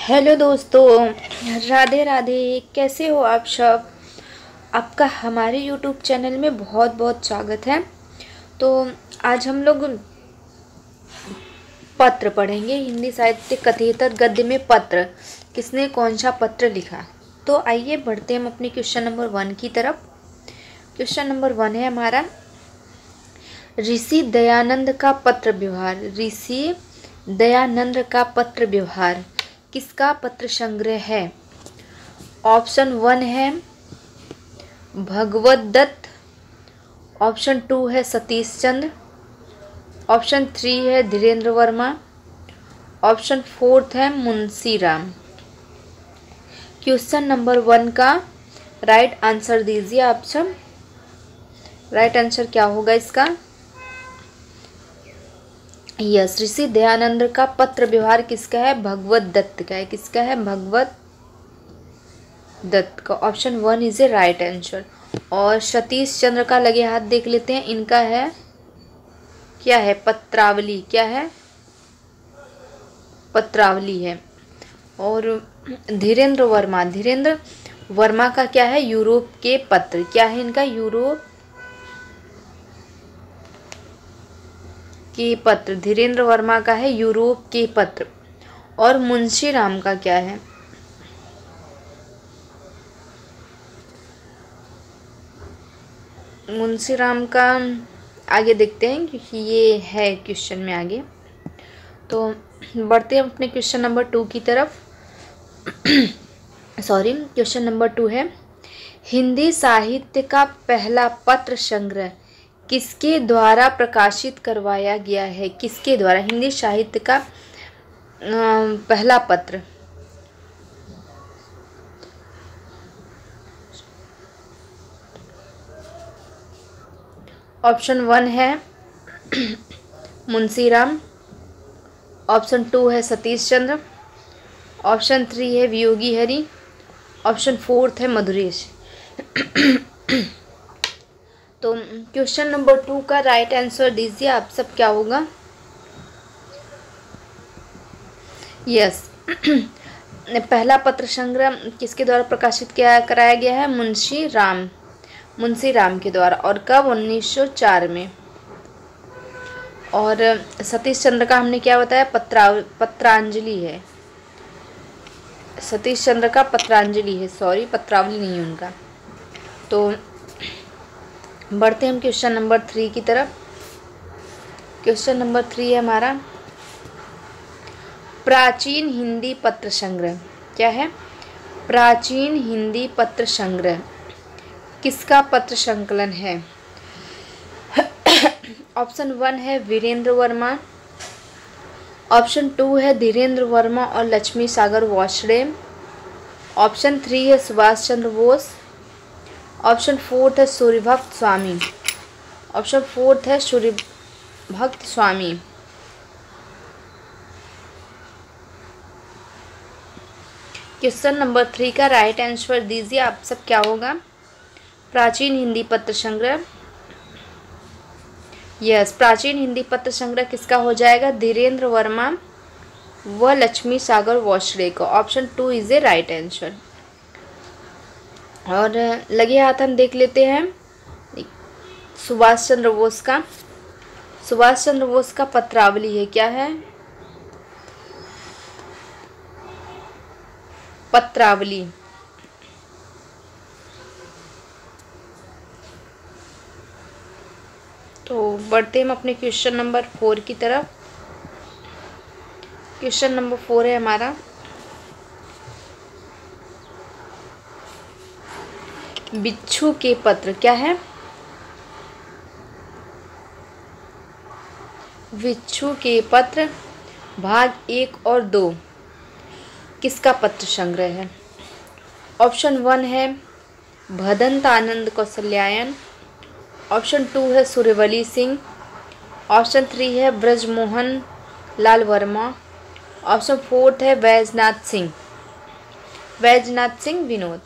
Hello दोस्तों, राधे राधे। कैसे हो आप सब। आपका हमारे यूट्यूब चैनल में बहुत बहुत स्वागत है। तो आज हम लोग पत्र पढ़ेंगे। हिंदी साहित्य कथेतर गद्य में पत्र, किसने कौन सा पत्र लिखा। तो आइए बढ़ते हैं हम अपने क्वेश्चन नंबर 1 की तरफ। क्वेश्चन नंबर 1 है हमारा, ऋषि दयानंद का पत्र व्यवहार। ऋषि दयानंद का पत्र व्यवहार किसका पत्र संग्रह है। ऑप्शन 1 है भगवत दत्त, ऑप्शन 2 है सतीश चंद्र, ऑप्शन 3 है धीरेन्द्र वर्मा, ऑप्शन 4 है मुंशी राम। क्वेश्चन नंबर 1 का राइट आंसर दीजिए आप सब। राइट आंसर क्या होगा इसका। यस, ऋषि दयानंद का पत्र व्यवहार किसका है, भगवत दत्त का है। किसका है, भगवत दत्त का। Option 1 is a right answer. और सतीश चंद्र का लगे हाथ देख लेते हैं। इनका है क्या है, पत्रावली। क्या है, पत्रावली है। और धीरेन्द्र वर्मा का क्या है, यूरोप के पत्र। क्या है इनका, यूरोप के पत्र। धीरेन्द्र वर्मा का है यूरोप के पत्र। और मुंशी राम का क्या है, मुंशी राम का आगे देखते हैं क्योंकि ये है क्वेश्चन में आगे। तो बढ़ते हैं अपने क्वेश्चन नंबर 2 की तरफ। सॉरी, क्वेश्चन नंबर 2 है, हिंदी साहित्य का पहला पत्र संग्रह किसके द्वारा प्रकाशित करवाया गया है। किसके द्वारा, हिंदी साहित्य का पहला पत्र। ऑप्शन 1 है मुंशी राम, ऑप्शन 2 है सतीश चंद्र, ऑप्शन 3 है वियोगी हरि, ऑप्शन 4 है मधुरेश। तो क्वेश्चन नंबर 2 का राइट आंसर दीजिए आप सब। क्या होगा, यस पहला पत्र संग्रह किसके द्वारा प्रकाशित कराया गया है, मुंशी राम के द्वारा। और कब, 1904 में। और सतीश चंद्र का हमने क्या बताया, पत्रांजलि है। सतीश चंद्र का पत्रांजलि है, सॉरी पत्रावली नहीं है उनका। तो बढ़ते हैं हम क्वेश्चन नंबर 3 की तरफ। क्वेश्चन नंबर 3 है हमारा, प्राचीन हिंदी पत्र संग्रह। क्या है, प्राचीन हिंदी पत्र संग्रह किसका पत्र संकलन है। ऑप्शन 1 है वीरेंद्र वर्मा, ऑप्शन 2 है धीरेन्द्र वर्मा और लक्ष्मी सागर वार्ष्णेय, ऑप्शन 3 है सुभाष चंद्र बोस, ऑप्शन 4 है सूर्यभक्त स्वामी। ऑप्शन 4 है सूर्यभक्त स्वामी। क्वेश्चन नंबर 3 का राइट आंसर दीजिए आप सब। क्या होगा, प्राचीन हिंदी पत्र संग्रह। यस, प्राचीन हिंदी पत्र संग्रह किसका हो जाएगा, धीरेन्द्र वर्मा व लक्ष्मी सागर वार्ष्णेय का। Option 2 is a right answer. और लगे हाथ हम देख लेते हैं सुभाष चंद्र बोस का। सुभाष चंद्र बोस का पत्रावली है। क्या है, पत्रावली। तो बढ़ते हम अपने क्वेश्चन नंबर 4 की तरफ। क्वेश्चन नंबर 4 है हमारा, बिच्छू के पत्र। क्या है, बिच्छू के पत्र भाग 1 और 2 किसका पत्र संग्रह है। ऑप्शन 1 है भदंत आनंद कौशल्यायन, ऑप्शन 2 है सूर्यवली सिंह, ऑप्शन 3 है ब्रजमोहन लाल वर्मा, ऑप्शन 4 है वैजनाथ सिंह विनोद।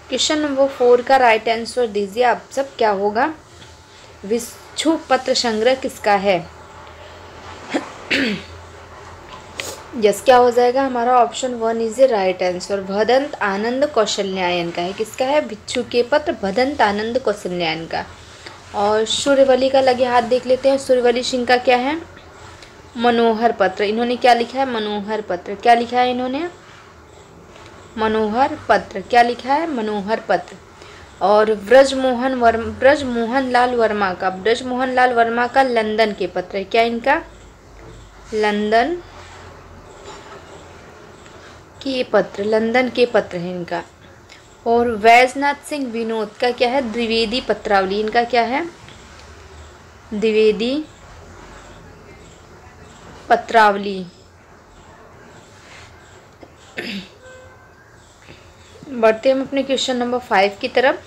क्वेश्चन नंबर 4 का राइट आंसर दीजिए आप सब। क्या होगा, बिच्छू पत्र संग्रह किसका है। यस, क्या हो जाएगा हमारा option 1 is a right answer. Bhadant Anand Kausalyayan का है, किसका है, भिक्षु के पत्र भदंत आनंद कौशल्यायन का। और सूर्यवली का लगे हाथ देख लेते हैं। सूर्यवली सिंह का क्या है, मनोहर पत्र। इन्होंने क्या लिखा है, मनोहर पत्र। क्या लिखा है इन्होंने, मनोहर पत्र। क्या लिखा है, मनोहर पत्र। और ब्रजमोहन लाल वर्मा का, ब्रजमोहन लाल वर्मा का लंदन के पत्र है। क्या इनका, लंदन के पत्र, लंदन के पत्र है इनका। और वैजनाथ सिंह विनोद का क्या है, द्विवेदी पत्रावली। इनका क्या है, द्विवेदी पत्रावली। बढ़ते हम अपने क्वेश्चन नंबर 5 की तरफ।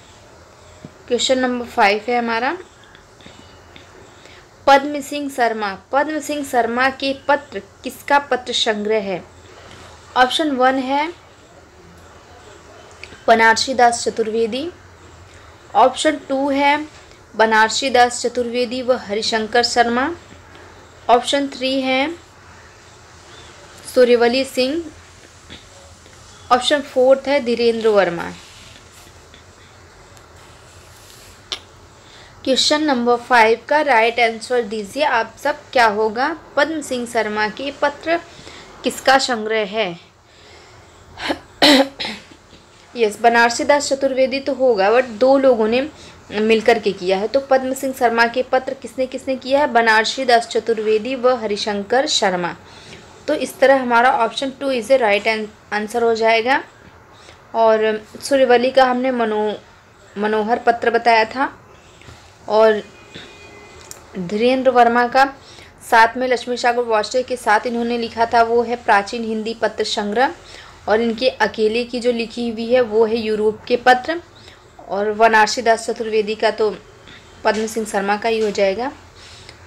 क्वेश्चन नंबर 5 है हमारा, पद्म सिंह शर्मा के पत्र किसका पत्र संग्रह है। ऑप्शन 1 है बनारसी दास चतुर्वेदी। ऑप्शन 2 है बनारसी दास चतुर्वेदी व हरिशंकर शर्मा। ऑप्शन 3 है सूर्यवली सिंह। ऑप्शन 4 है धीरेन्द्र वर्मा। क्वेश्चन नंबर 5 का राइट आंसर दीजिए आप सब, क्या होगा। पद्म सिंह शर्मा के पत्र किसका संग्रह है। यस, बनारसी दास चतुर्वेदी तो होगा, बट 2 लोगों ने मिलकर के किया है। तो पद्म सिंह शर्मा के पत्र किसने किसने किया है, बनारसी दास चतुर्वेदी व हरिशंकर शर्मा। तो इस तरह हमारा option 2 is a right answer हो जाएगा। और सूर्यवली का हमने मनोहर पत्र बताया था। और धीरेन्द्र वर्मा का साथ में लक्ष्मी सागर वाजपेयी के साथ इन्होंने लिखा था, वो है प्राचीन हिंदी पत्र संग्रह। और इनके अकेले की जो लिखी हुई है वो है यूरोप के पत्र। और बनारसी दास चतुर्वेदी का तो पद्म सिंह शर्मा का ही हो जाएगा।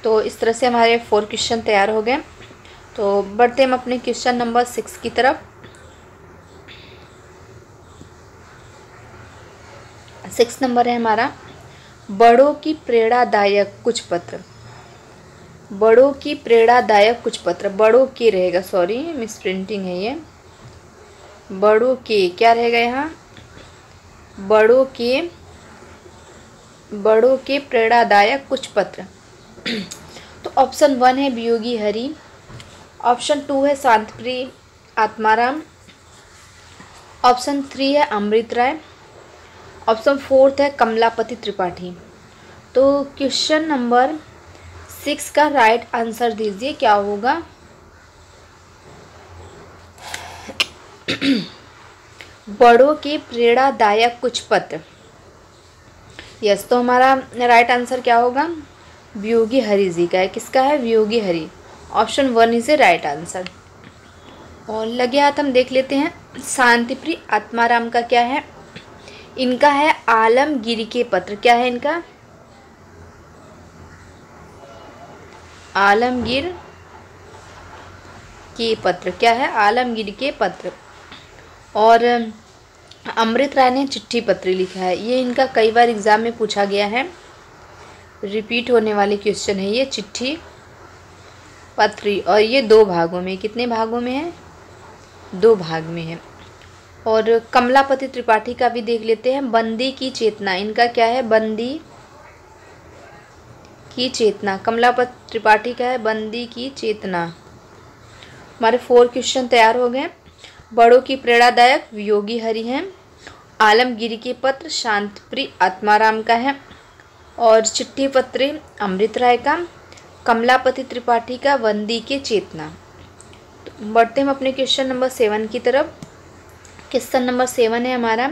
तो इस तरह से हमारे 4 क्वेश्चन तैयार हो गए। तो बढ़ते हम अपने क्वेश्चन नंबर 6 की तरफ। 6 नंबर है हमारा, बड़ों की प्रेरणादायक कुछ पत्र। बड़ों की प्रेरणादायक कुछ पत्र, बड़ों के रहेगा, सॉरी मिस प्रिंटिंग है ये, बड़ों के क्या रहेगा यहाँ, बड़ों के प्रेरणादायक कुछ पत्र। तो ऑप्शन 1 है वियोगी हरि। ऑप्शन 2 है शांतिप्रिय आत्माराम। ऑप्शन 3 है अमृत राय। ऑप्शन 4 है कमलापति त्रिपाठी। तो क्वेश्चन नंबर 6 का राइट आंसर दीजिए, क्या होगा। बड़ों के प्रेरणादायक कुछ पत्र। यस, तो हमारा राइट आंसर क्या होगा, वियोगी हरि जी का है। किसका है, Viyogi Hari. Option 1 is a right answer. और लगे हाथ हम देख लेते हैं, शांतिप्रिय आत्माराम का क्या है, इनका है आलमगीर के पत्र। क्या है इनका, आलमगीर के पत्र। क्या है, आलमगीर के पत्र। और अमृत राय ने चिट्ठी पत्री लिखा है। ये इनका कई बार एग्जाम में पूछा गया है, रिपीट होने वाले क्वेश्चन है ये, चिट्ठी पत्री। और ये 2 भागों में, कितने भागों में है, 2 भाग में है। और कमलापति त्रिपाठी का भी देख लेते हैं, बंदी की चेतना। इनका क्या है, बंदी की चेतना। कमलापति त्रिपाठी का है बंदी की चेतना। हमारे 4 क्वेश्चन तैयार हो गए। बड़ों की प्रेरणादायक वियोगी हरि हैं। आलमगीर के पत्र शांतिप्रिय आत्माराम का है। और चिट्ठी पत्री अमृत राय का। कमलापति त्रिपाठी का बंदी के चेतना। तो बढ़ते हम अपने क्वेश्चन नंबर 7 की तरफ। क्वेश्चन नंबर 7 है हमारा,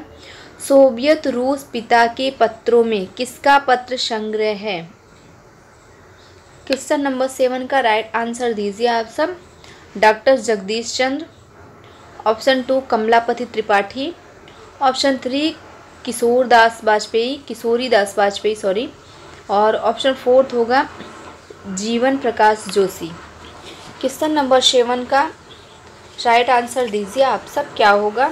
सोवियत रूस पिता के पत्रों में किसका पत्र संग्रह है। क्वेश्चन नंबर 7 का राइट आंसर दीजिए आप सब। डॉक्टर जगदीश चंद्र। ऑप्शन 2 कमलापति त्रिपाठी। ऑप्शन 3 किशोरी दास वाजपेयी सॉरी। और ऑप्शन 4 होगा जीवन प्रकाश जोशी। क्वेश्चन नंबर 7 का राइट आंसर दीजिए आप सब, क्या होगा।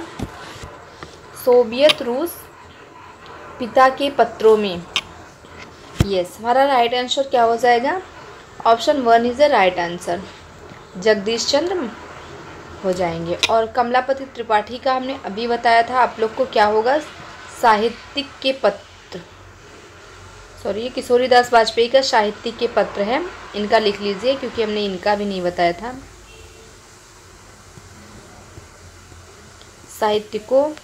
सोवियत रूस पिता के पत्रों में। यस, हमारा राइट आंसर क्या हो जाएगा, option 1 is the right answer, Jagdish Chandra हो जाएंगे। और कमलापति त्रिपाठी का हमने अभी बताया था आप लोग को क्या होगा, साहित्यिक के पत्र, सॉरी ये किशोरीदास वाजपेयी का साहित्यिक के पत्र है, इनका लिख लीजिए क्योंकि हमने इनका भी नहीं बताया था। साहित्यिकों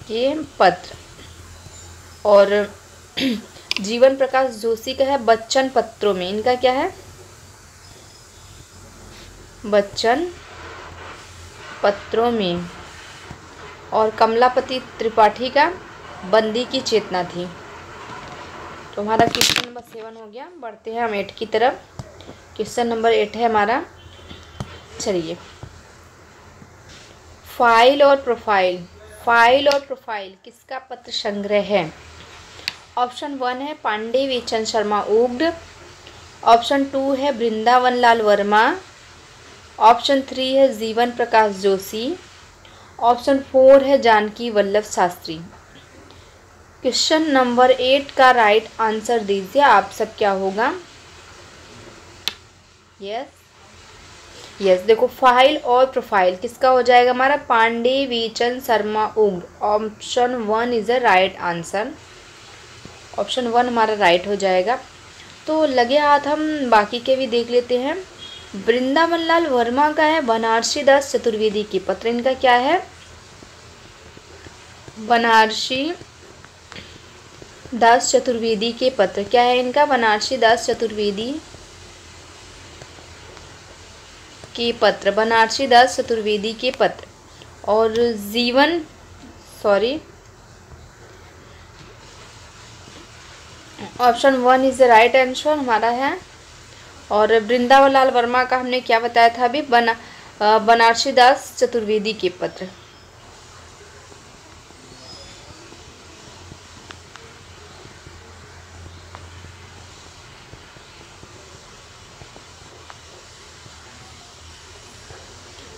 के पत्र। और जीवन प्रकाश जोशी का है बच्चन पत्रों में, इनका क्या है, बच्चन पत्रों में। और कमलापति त्रिपाठी का बंदी की चेतना थी। तो हमारा क्वेश्चन नंबर 7 हो गया। बढ़ते हैं हम 8 की तरफ। क्वेश्चन नंबर 8 है हमारा, चलिए, फाइल और प्रोफाइल। फाइल और प्रोफाइल किसका पत्र संग्रह है? ऑप्शन 1 है पांडे वेचन शर्मा उग्र, ऑप्शन 2 है वृंदावन लाल वर्मा, ऑप्शन 3 है जीवन प्रकाश जोशी, ऑप्शन 4 है जानकी वल्लभ शास्त्री। क्वेश्चन नंबर 8 का राइट आंसर दीजिए आप सब, क्या होगा? यस, देखो फाइल और प्रोफाइल किसका हो जाएगा हमारा, पांडे वेचन शर्मा उग्र। Option 1 is a right answer, option 1 हमारा राइट हो जाएगा। तो लगे हाथ हम बाकी के भी देख लेते हैं। वृंदावन लाल वर्मा का है बनारसी दास चतुर्वेदी के पत्र, इनका क्या है, बनारसी दास चतुर्वेदी के पत्र। क्या है इनका, बनारसी दास चतुर्वेदी के पत्र, बनारसी दास चतुर्वेदी के पत्र। और option 1 is the right answer हमारा है। और वृंदावन लाल वर्मा का हमने क्या बताया था अभी, बनारसी दास चतुर्वेदी के पत्र।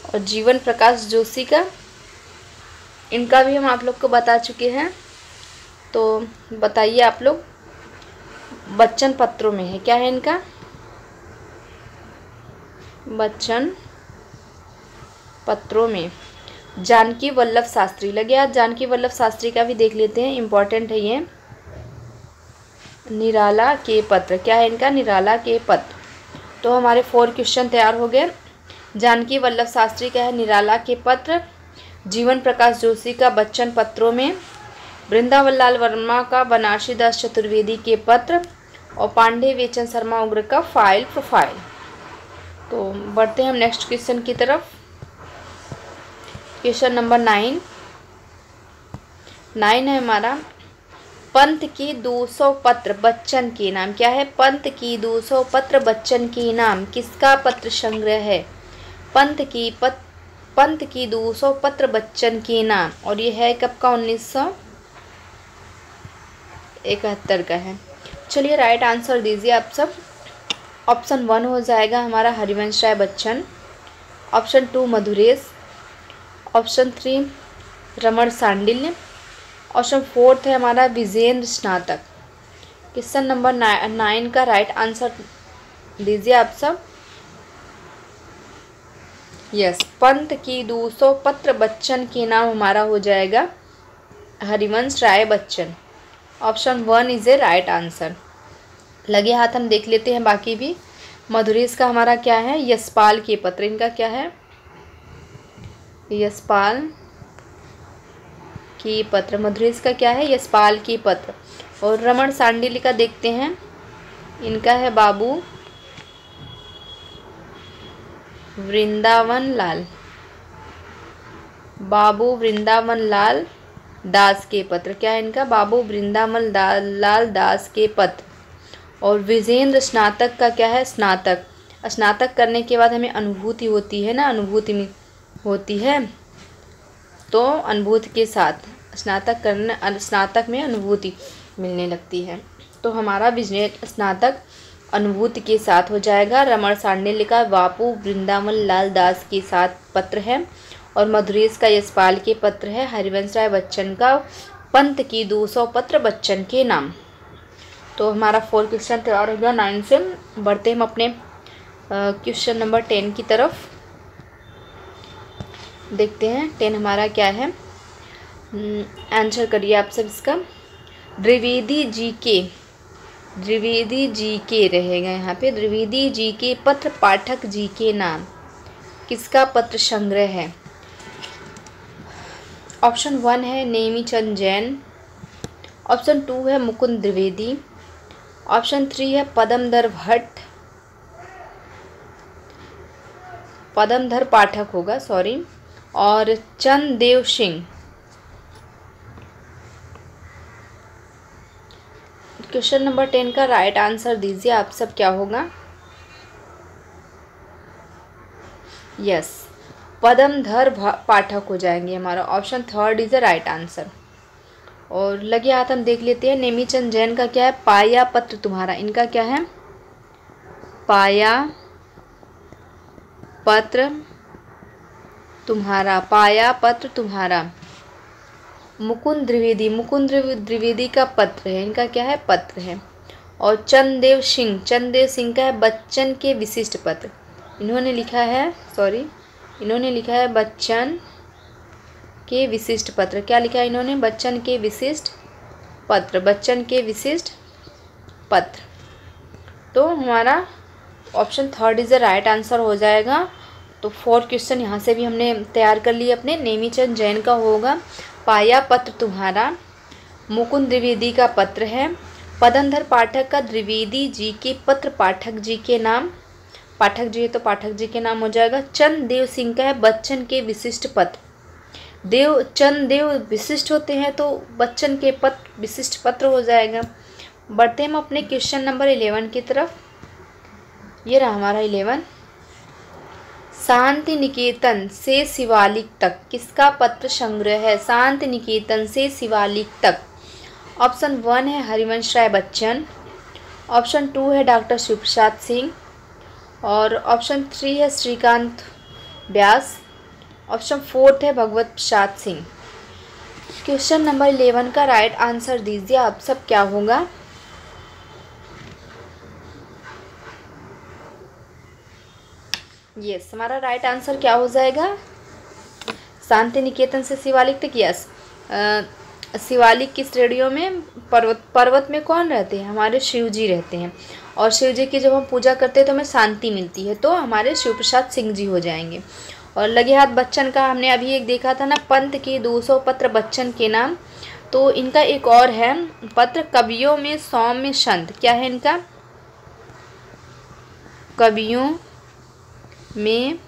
और जीवन प्रकाश जोशी का, इनका भी हम आप लोग को बता चुके हैं। तो बताइए आप लोग, बच्चन पत्रों में है, क्या है इनका, बच्चन पत्रों में। जानकी वल्लभ शास्त्री, लगे आज जानकी वल्लभ शास्त्री का भी देख लेते हैं, इम्पॉर्टेंट है ये। निराला के पत्र, क्या है इनका, निराला के पत्र। तो हमारे 4 क्वेश्चन तैयार हो गए। जानकी वल्लभ शास्त्री का है निराला के पत्र, जीवन प्रकाश जोशी का बच्चन पत्रों में, वृंदावन लाल वर्मा का बनारसी दास चतुर्वेदी के पत्र, और पांडे वेचन शर्मा उग्र का फाइल प्रोफाइल। तो बढ़ते हैं हम नेक्स्ट क्वेश्चन की तरफ। क्वेश्चन नंबर 9 है हमारा, पंत की 200 पत्र बच्चन के नाम। क्या है, पंत की 200 पत्र बच्चन के नाम किसका पत्र संग्रह है? पंत की 200 पत्र बच्चन के नाम। और ये है कब का, 1971 का है। चलिए राइट आंसर दीजिए आप सब। ऑप्शन 1 हो जाएगा हमारा हरिवंश राय बच्चन, ऑप्शन 2 मधुरेश, ऑप्शन 3 रमण सांडिल्य, ऑप्शन 4 है हमारा विजेंद्र स्नातक। क्वेश्चन नंबर 9 का राइट आंसर दीजिए आप सब। यस, पंत की 200 पत्र बच्चन के नाम हमारा हो जाएगा Harivansh Rai Bachchan. Option 1 is a right answer. लगे हाथ हम देख लेते हैं बाकी भी। मधुरेश का हमारा क्या है, यशपाल के पत्र, इनका क्या है, यशपाल के पत्र। मधुरेश का क्या है, यशपाल के पत्र। और रमण सांडिल्य का देखते हैं, इनका है बाबू वृंदावन लाल दास के पत्र। क्या है इनका, बाबू वृंदावन लाल दास के पत्र। और विजेंद्र स्नातक का क्या है, स्नातक करने के बाद हमें अनुभूति होती है ना, अनुभूति होती है, तो अनुभूति के साथ स्नातक में अनुभूति मिलने लगती है। तो हमारा विजेंद्र स्नातक अनुभूति के साथ हो जाएगा। रमण सांडिल्य का बापू वृंदावन लाल दास के साथ पत्र है। और मधुरेश का यशपाल के पत्र है। हरिवंश राय बच्चन का पंत की 200 पत्र बच्चन के नाम। तो हमारा 4 क्वेश्चन तैयार हो गया 9 से। बढ़ते हम अपने क्वेश्चन नंबर 10 की तरफ। देखते हैं 10 हमारा क्या है। आंसर करिए आप सब इसका। द्विवेदी जी के रहेगा यहाँ पे। द्विवेदी जी के पत्र पाठक जी के नाम किसका पत्र संग्रह है? ऑप्शन 1 है नेमीचंद जैन, ऑप्शन 2 है मुकुंद द्विवेदी, ऑप्शन 3 है पदमधर पाठक होगा, सॉरी, और चंददेव सिंह। क्वेश्चन नंबर 10 का राइट आंसर दीजिए आप सब, क्या होगा? यस, पदमधर पाठक हो जाएंगे। हमारा option 3 is the right answer. और लगे हाथ हम देख लेते हैं नेमीचंद जैन का क्या है। पाया पत्र तुम्हारा, इनका क्या है? पाया पत्र तुम्हारा। मुकुंद द्विवेदी का पत्र है, इनका क्या है? पत्र है। और चंददेव सिंह का है बच्चन के विशिष्ट पत्र। इन्होंने लिखा है बच्चन के विशिष्ट पत्र। क्या लिखा है इन्होंने? बच्चन के विशिष्ट पत्र। तो हमारा option 3 is the right answer हो जाएगा। तो 4 क्वेश्चन यहाँ से भी हमने तैयार कर लिए अपने। नेमीचंद जैन का होगा पाया पत्र तुम्हारा, मुकुंद द्विवेदी का पत्र है, पदमधर पाठक का द्विवेदी जी के पत्र पाठक जी के नाम, पाठक जी है तो पाठक जी के नाम हो जाएगा। चंददेव सिंह का है बच्चन के विशिष्ट पत्र। चंददेव विशिष्ट होते हैं तो बच्चन के पत्र विशिष्ट पत्र हो जाएगा। बढ़ते हैं हम अपने क्वेश्चन नंबर 11 की तरफ। ये रहा हमारा 11। शांति निकेतन से शिवालिक तक किसका पत्र संग्रह है? शांति निकेतन से शिवालिक तक। ऑप्शन 1 है हरिवंश राय बच्चन, ऑप्शन 2 है डॉक्टर शिव प्रसाद सिंह, और ऑप्शन 3 है श्रीकांत व्यास, ऑप्शन 4 है भगवत प्रसाद सिंह। क्वेश्चन नंबर 11 का राइट आंसर दीजिए आप सब, क्या होगा? यस, हमारा राइट आंसर क्या हो जाएगा? शांति निकेतन से शिवालिक तक। यस, शिवालिक की श्रेणियों में पर्वत में कौन रहते हैं? हमारे शिव जी रहते हैं। और शिव जी की जब हम पूजा करते हैं तो हमें शांति मिलती है, तो हमारे शिव प्रसाद सिंह जी हो जाएंगे। और लगे हाथ बच्चन का हमने अभी एक देखा था ना, पंत के 200 पत्र बच्चन के नाम। तो इनका एक और है पत्र, कवियों में सौम्य संत। क्या है इनका? कवियों में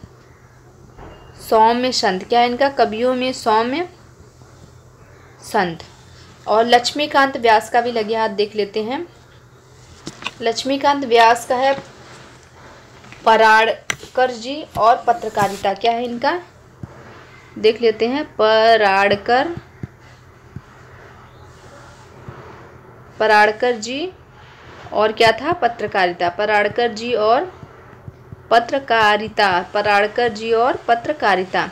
सौम्य संत। क्या है इनका? कवियों में सौम्य संत। और लक्ष्मीकांत व्यास का भी लगे हाथ देख लेते हैं। लक्ष्मीकांत व्यास का है पराड़कर जी और पत्रकारिता। क्या है इनका? देख लेते हैं। पराड़कर जी और क्या था? पत्रकारिता। पराड़कर जी और पत्रकारिता।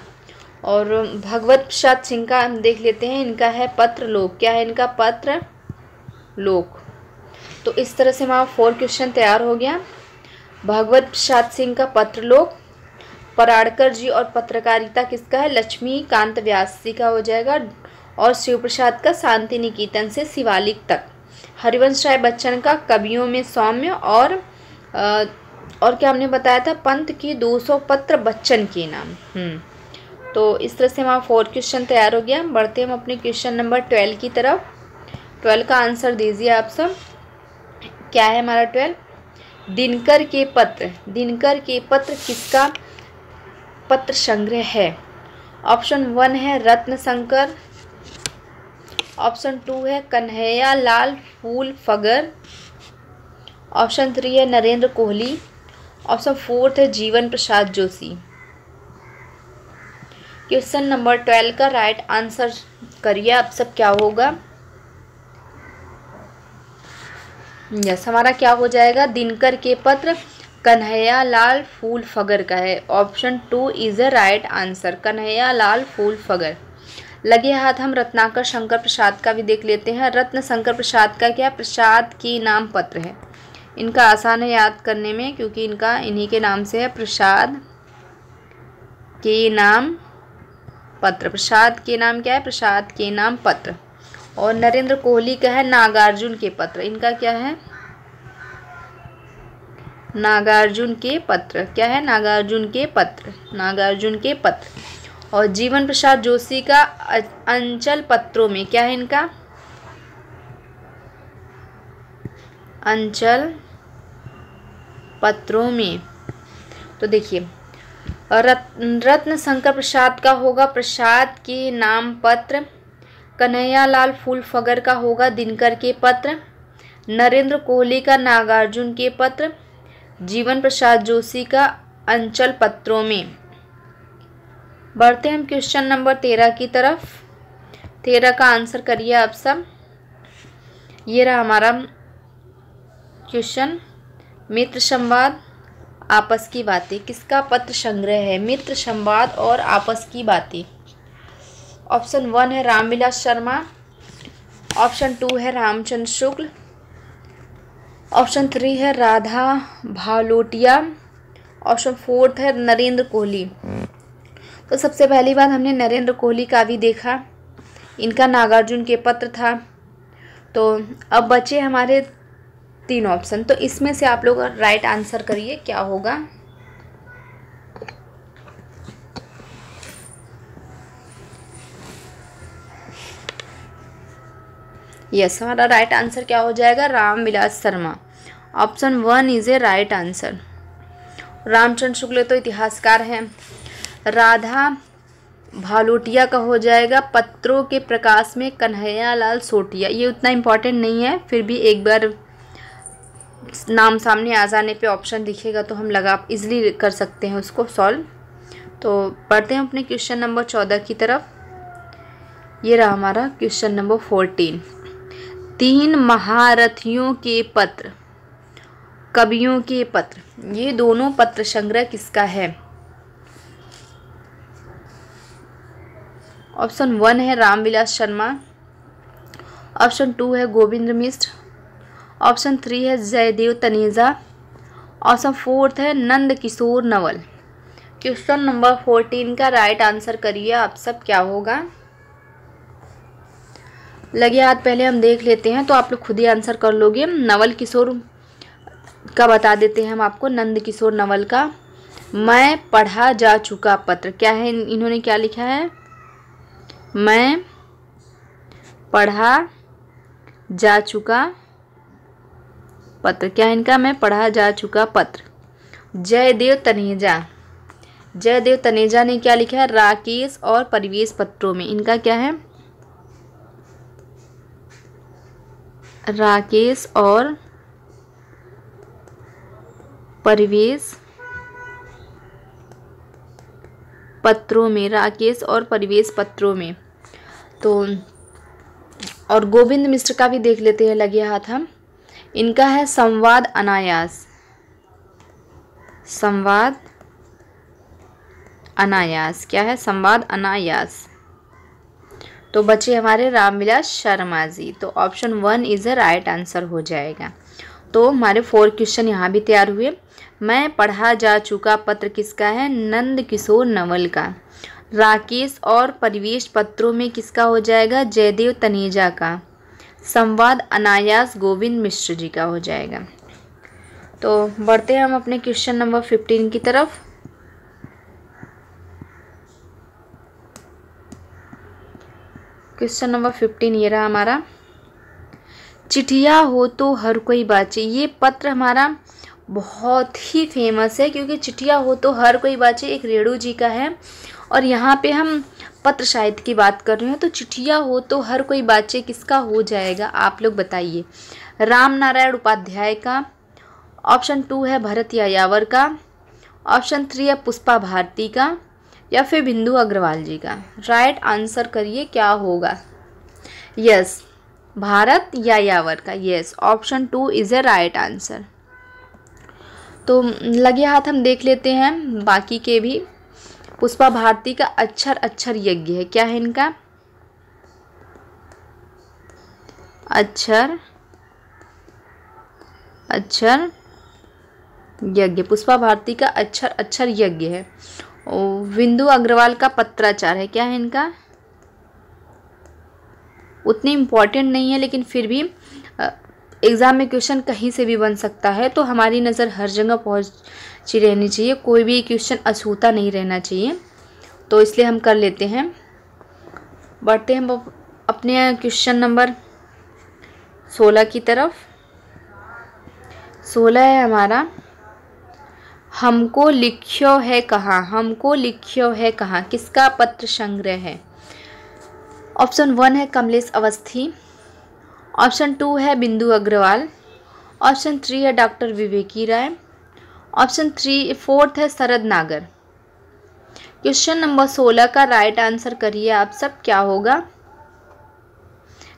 और भगवत प्रसाद सिंह का हम देख लेते हैं। इनका है पत्रलोक। क्या है इनका? पत्रलोक। तो इस तरह से हमारा 4 क्वेश्चन तैयार हो गया। भगवत प्रसाद सिंह का पत्रलोक, पराड़कर जी और पत्रकारिता किसका है? लक्ष्मीकांत व्यास जी का हो जाएगा। और शिव प्रसाद का शांति निकेतन से शिवालिक तक। हरिवंश राय बच्चन का कवियों में सौम्य, और क्या हमने बताया था? पंत की 200 पत्र बच्चन के नाम। तो इस तरह से हमारा 4 क्वेश्चन तैयार हो गया। बढ़ते हम अपने क्वेश्चन नंबर 12 की तरफ। 12 का आंसर दीजिए आप सब, क्या है हमारा 12? दिनकर के पत्र किसका पत्र संग्रह है? ऑप्शन 1 है रत्न शंकर, ऑप्शन 2 है कन्हैया लाल फूल फगर, ऑप्शन 3 है नरेंद्र कोहली, ऑप्शन 4 है जीवन प्रसाद जोशी। क्वेश्चन नंबर 12 का राइट आंसर करिए आप सब, क्या होगा? यस, हमारा क्या हो जाएगा? दिनकर के पत्र कन्हैया लाल फूल फगर का है। Option 2 is a right answer, Kanhaiya Lal Phool Phagar. लगे हाथ हम रत्नाकर शंकर प्रसाद का भी देख लेते हैं। रत्न शंकर प्रसाद का क्या? प्रसाद के नाम पत्र है। इनका आसान है याद करने में, क्योंकि इनका इन्हीं के नाम से है, प्रसाद के नाम पत्र। प्रसाद के नाम क्या है? प्रसाद के नाम पत्र। और नरेंद्र कोहली का है नागार्जुन के पत्र। इनका क्या है? नागार्जुन के पत्र। क्या है? नागार्जुन के पत्र। नागार्जुन के पत्र। और जीवन प्रसाद जोशी का अंचल पत्रों में। क्या है इनका? अंचल पत्रों में। तो देखिए, रत्न शंकर प्रसाद का होगा प्रसाद के नाम पत्र। कन्हैयालाल फूलफगर का होगा दिनकर के पत्र। नरेंद्र कोहली का नागार्जुन के पत्र। जीवन प्रसाद जोशी का अंचल पत्रों में। बढ़ते हम क्वेश्चन नंबर 13 की तरफ। 13 का आंसर करिए आप सब। ये रहा हमारा क्वेश्चन। मित्र संवाद, आपस की बातें किसका पत्र संग्रह है? मित्र संवाद और आपस की बातें। ऑप्शन 1 है रामविलास शर्मा। ऑप्शन 2 है रामचंद्र शुक्ल। ऑप्शन 3 है राधा भालोटिया। ऑप्शन 4 है नरेंद्र कोहली। तो सबसे पहली बात, हमने नरेंद्र कोहली का भी देखा, इनका नागार्जुन के पत्र था। तो अब बचे हमारे 3 ऑप्शन। तो इसमें से आप लोग राइट आंसर करिए क्या होगा। यस, हमारा राइट आंसर क्या हो जाएगा? Ramvilas Sharma. Option 1 is a right answer. Ramchandra Shukla तो इतिहासकार हैं। राधा भालोटिया का हो जाएगा पत्रों के प्रकाश में कन्हैयालाल सोटिया। ये उतना इम्पोर्टेंट नहीं है, फिर भी एक बार नाम सामने आ जाने पे ऑप्शन दिखेगा तो हम लगा इजीली कर सकते हैं उसको सॉल्व। तो पढ़ते हैं अपने क्वेश्चन नंबर 14 की तरफ। ये रहा हमारा क्वेश्चन नंबर 14। 3 महारथियों के पत्र, कवियों के पत्र, ये दोनों पत्र संग्रह किसका है? ऑप्शन 1 है रामविलास शर्मा। ऑप्शन 2 है गोविंद मिश्र। ऑप्शन 3 है जयदेव तनेजा। ऑप्शन 4 है नंद किशोर नवल। क्वेश्चन नंबर 14 का राइट आंसर करिए आप सब क्या होगा। लगे हाथ पहले हम देख लेते हैं, तो आप लोग खुद ही आंसर कर लोगे। नवल किशोर का बता देते हैं हम आपको। नंद किशोर नवल का मैं पढ़ा जा चुका पत्र। क्या है इन्होंने क्या लिखा है? मैं पढ़ा जा चुका पत्र। क्या है इनका? मैं पढ़ा जा चुका पत्र। जयदेव तनेजा, जयदेव तनेजा ने क्या लिखा है? राकेश और परिवेश पत्रों में। इनका क्या है? राकेश और परिवेश पत्रों में। राकेश और परिवेश पत्रों में। तो और गोविंद मिश्र का भी देख लेते हैं लगे हाथ हम। इनका है संवाद अनायास। संवाद अनायास। क्या है? संवाद अनायास। तो बचे हमारे रामविलास शर्मा जी। तो option 1 is a right answer हो जाएगा। तो हमारे 4 क्वेश्चन यहाँ भी तैयार हुए। मैं पढ़ा जा चुका पत्र किसका है? नंद किशोर नवल का। राकेश और परिवेश पत्रों में किसका हो जाएगा? जयदेव तनेजा का। संवाद अनायास गोविंद मिश्र जी का हो जाएगा। तो बढ़ते हैं हम अपने क्वेश्चन नंबर 15 की तरफ। क्वेश्चन नंबर 15 ये रहा हमारा। चिट्ठिया हो तो हर कोई बाचे। ये पत्र हमारा बहुत ही फेमस है, क्योंकि चिट्ठिया हो तो हर कोई बाचे एक रेणु जी का है। और यहाँ पे हम पत्र साहित्य की बात कर रहे हैं। तो चिट्ठिया हो तो हर कोई बाचे किसका हो जाएगा? आप लोग बताइए। राम नारायण उपाध्याय का। ऑप्शन 2 है भरत यायावर का। ऑप्शन 3 है पुष्पा भारती का, या फिर बिंदु अग्रवाल जी का। राइट आंसर करिए क्या होगा। यस, भारत यायावर का। Yes, option 2 is a right answer. तो लगे हाथ हम देख लेते हैं बाकी के भी। पुष्पा भारती का अक्षर अक्षर यज्ञ है। क्या है इनका? अक्षर अक्षर यज्ञ। पुष्पा भारती का अक्षर अक्षर यज्ञ है। बिंदु अग्रवाल का पत्राचार है, क्या है इनका? उतनी इम्पोर्टेंट नहीं है, लेकिन फिर भी एग्ज़ाम में क्वेश्चन कहीं से भी बन सकता है, तो हमारी नज़र हर जगह पहुंची रहनी चाहिए, कोई भी क्वेश्चन अछूता नहीं रहना चाहिए, तो इसलिए हम कर लेते हैं। बढ़ते हैं अपने क्वेश्चन नंबर 16 की तरफ। 16 है हमारा, हमको लिख्यो है कहाँ, हमको लिख्यो है कहाँ, किसका पत्र संग्रह है? ऑप्शन 1 है कमलेश अवस्थी, ऑप्शन 2 है बिंदु अग्रवाल, ऑप्शन 3 है डॉक्टर विवेकी राय, ऑप्शन 4 है शरद नागर। क्वेश्चन नंबर 16 का राइट आंसर करिए आप सब, क्या होगा?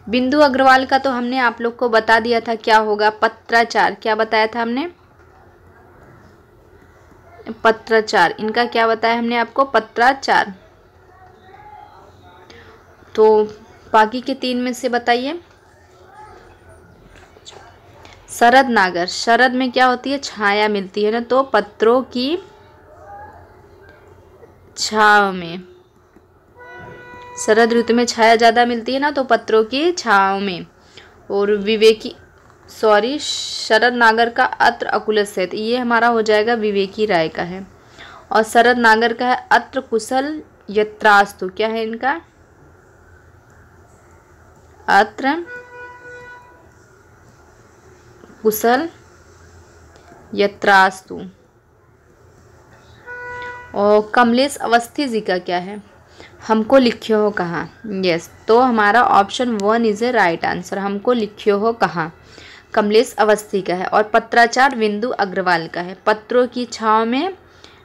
बिंदु अग्रवाल का तो हमने आप लोग को बता दिया था क्या होगा, पत्राचार। क्या बताया था हमने? पत्राचार। इनका क्या बताया हमने आपको? पत्राचार। तो बाकी के 3 में से बताइए। शरद नागर, शरद में क्या होती है? छाया मिलती है ना, तो पत्रों की छाव में, शरद ऋतु में छाया ज़्यादा मिलती है ना, तो पत्रों की छाव में। और शरद नागर का अत्र अकुलस्य, ये हमारा हो जाएगा विवेकी राय का है। और शरद नागर का है अत्र कुशल यत्रास्तु, क्या है इनका? अत्र कुशल यत्रास्तु। और कमलेश अवस्थी जी का क्या है? हमको लिख्यो हो कहाँ। यस, तो हमारा option 1 is a right answer, हमको लिख्यो हो कहाँ, कमलेश अवस्थी का है। और पत्राचार बिंदु अग्रवाल का है। पत्रों की छाव में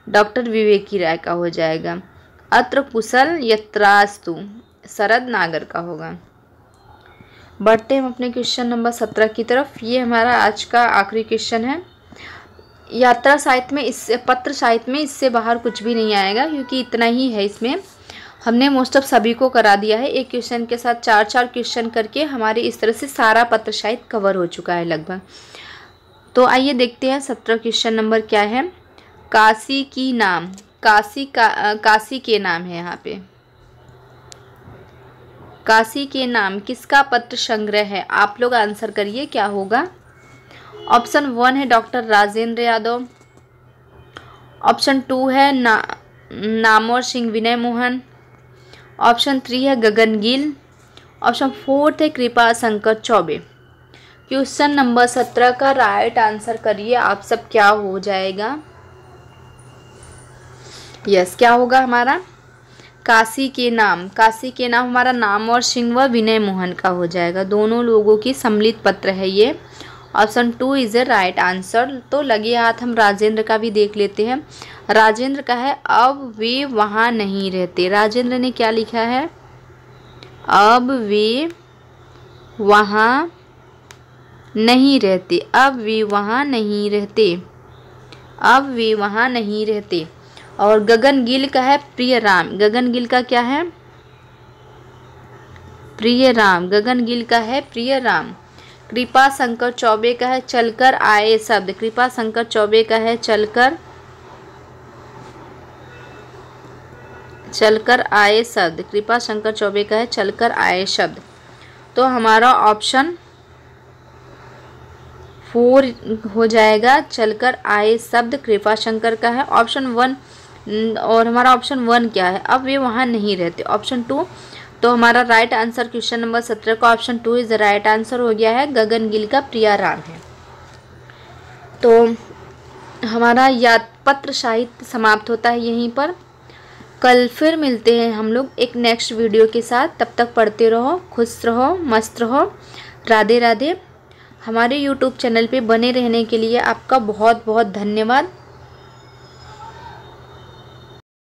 डॉक्टर विवेकी राय का हो जाएगा। अत्र कुशल यत्रास्तु शरद नागर का होगा। बढ़ते हम अपने क्वेश्चन नंबर 17 की तरफ। ये हमारा आज का आखिरी क्वेश्चन है। यात्रा साहित्य में, इससे पत्र साहित्य में इससे बाहर कुछ भी नहीं आएगा, क्योंकि इतना ही है इसमें। हमने मोस्ट ऑफ सभी को करा दिया है, एक क्वेश्चन के साथ 4-4 क्वेश्चन करके हमारे इस तरह से सारा पत्र साहित्य कवर हो चुका है लगभग। तो आइए देखते हैं 17 क्वेश्चन नंबर क्या है। काशी की नाम, काशी के नाम है यहाँ पे। काशी के नाम किसका पत्र संग्रह है? आप लोग आंसर करिए क्या होगा। ऑप्शन 1 है डॉक्टर राजेंद्र यादव, ऑप्शन 2 है नामवर सिंह विनय मोहन, ऑप्शन 3 है गगन गिल, ऑप्शन 4 है कृपा शंकर चौबे। क्वेश्चन नंबर 17 का राइट आंसर करिए आप सब, क्या हो जाएगा? यस, क्या होगा हमारा? काशी के नाम, काशी के नाम हमारा नामवर सिंह व विनय मोहन का हो जाएगा। दोनों लोगों की सम्मिलित पत्र है ये। Option 2 is a right answer. तो लगे हाथ हम राजेंद्र का भी देख लेते हैं। राजेंद्र का है अब वे वहाँ नहीं रहते। राजेंद्र ने क्या लिखा है? अब वे वहाँ नहीं रहते, अब वे वहाँ नहीं रहते, अब वे वहाँ नहीं रहते। और गगन गिल का है प्रिय राम। गगन गिल का क्या है? प्रिय राम। गगन गिल का है प्रिय राम। कृपा शंकर चौबे का है चलकर आए शब्द। कृपा शंकर चौबे का है चलकर आए शब्द। कृपा शंकर चौबे का है चलकर आए शब्द। तो हमारा ऑप्शन 4 हो जाएगा, चलकर आए शब्द कृपा शंकर का है। ऑप्शन 1 और हमारा ऑप्शन 1 क्या है? अब वे वहाँ नहीं रहते, ऑप्शन 2। तो हमारा राइट आंसर क्वेश्चन नंबर 17 का ऑप्शन 2 इज राइट आंसर हो गया है, गगन गिल का प्रिया राम है। तो हमारा पत्र साहित्य समाप्त होता है यहीं पर। कल फिर मिलते हैं हम लोग एक नेक्स्ट वीडियो के साथ। तब तक पढ़ते रहो, खुश रहो, मस्त रहो। राधे राधे। हमारे YouTube चैनल पे बने रहने के लिए आपका बहुत बहुत धन्यवाद।